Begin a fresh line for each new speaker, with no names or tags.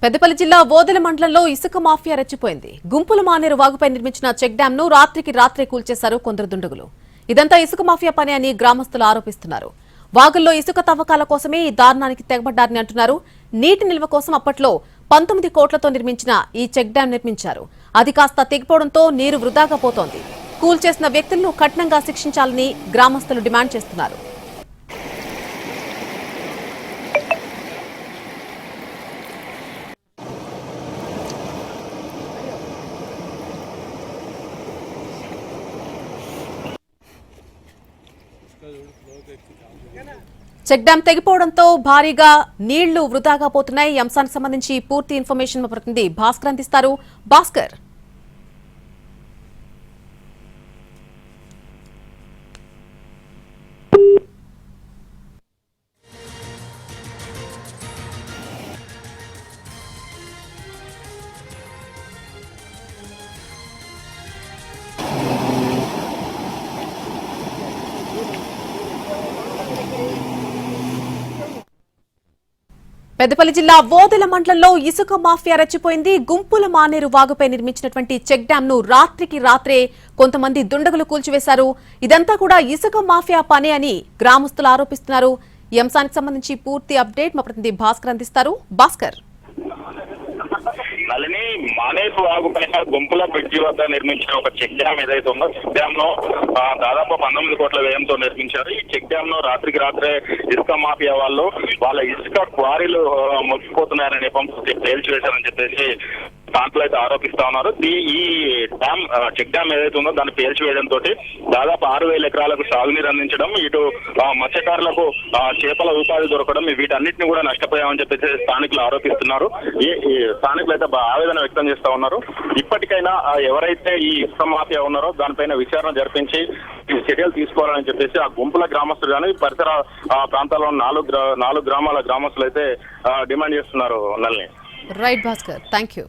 పెద్దపల్లి జిల్లా ఓదెల మండలంలో ఇసుక మాఫియా రెచ్చిపోయింది. గుంపుల మానేరు వాగుపై నిర్మించిన చెక్ డ్యాం ను రాత్రికి రాత్రే కూల్చేశారు కొందరు దుండగులు. ఇదంతా ఇసుక మాఫియా పని అని గ్రామస్తులు ఆరోపిస్తున్నారు. వాగుల్లో ఇసుక తవ్వకాల కోసమే ఈ దారుణానికి తెగబడ్డారని అంటున్నారు. నీటి నిల్వ కోసం అప్పట్లో 19 కోట్లతో నిర్మించిన ఈ చెక్ డ్యాం నిర్మించారు. అది కాస్త తెగిపోవడంతో నీరు వృధాగా పోతోంది. కూల్చేసిన వ్యక్తులను కఠినంగా శిక్షించాలని గ్రామస్తులు డిమాండ్ చేస్తున్నారు. చెక్ డ్యాం తెగిపోవడంతో భారీగా నీళ్లు వృధాగా పోతున్నాయి. ఈ అంశానికి సంబంధించి పూర్తి ఇన్ఫర్మేషన్ మా ప్రతినిధి భాస్కర్ అందిస్తారు. భాస్కర్, పెద్దపల్లి జిల్లా ఓదెల మండలంలో ఇసుక మాఫియా రెచ్చిపోయింది. గుంపుల మానేరు వాగుపై నిర్మించినటువంటి చెక్ డ్యాం ను రాత్రికి రాత్రే కొంతమంది దుండగులు కూల్చివేశారు. ఇదంతా కూడా ఇసుక మాఫియా పని అని గ్రామస్తులు ఆరోపిస్తున్నారు. ఈ అంశానికి సంబంధించి పూర్తి అప్డేట్ మా ప్రతినిధి భాస్కర్ అందిస్తారు. భాస్కర్,
నలిని మానేరు వాగు పైన గుంపుల బ్రిడ్జి వద్ద నిర్మించిన ఒక చెక్ డ్యాం ఏదైతే ఉందో చెక్ డ్యాం లో దాదాపు 19 కోట్ల వ్యయంతో నిర్మించారు. ఈ చెక్ డ్యాం లో రాత్రికి రాత్రే ఇసుక మాఫియా వాళ్ళు వాళ్ళ ఇసుక క్వారీలు మొక్కిపోతున్నారనే నేపథ్యంతో పేల్చివేశారని చెప్పేసి దాంట్లో అయితే ఆరోపిస్తా ఉన్నారు. ఈ డ్యామ్ చెక్ డ్యామ్ ఏదైతే ఉందో దాన్ని పేల్చివేయడంతో దాదాపు 6,000 ఎకరాలకు సాగునీరు అందించడం, ఇటు మత్స్యకారులకు చేపల ఉపాధి దొరకడం, వీటన్నిటిని కూడా నష్టపోయామని చెప్పేసి స్థానికులు ఆరోపిస్తున్నారు. ఈ స్థానికులు అయితే ఆవేదన వ్యక్తం చేస్తా ఉన్నారు. ఇప్పటికైనా ఎవరైతే ఈ ఇసుక మాఫియా ఉన్నారో దానిపైన విచారణ జరిపించి చర్యలు తీసుకోవాలని చెప్పేసి ఆ గుంపుల గ్రామస్తులు కానీ పరిసర ప్రాంతాల్లో 4 గ్రామాల గ్రామస్తులు అయితే డిమాండ్ చేస్తున్నారు. నల్ని
రైట్ భాస్కర్, థ్యాంక్ యూ.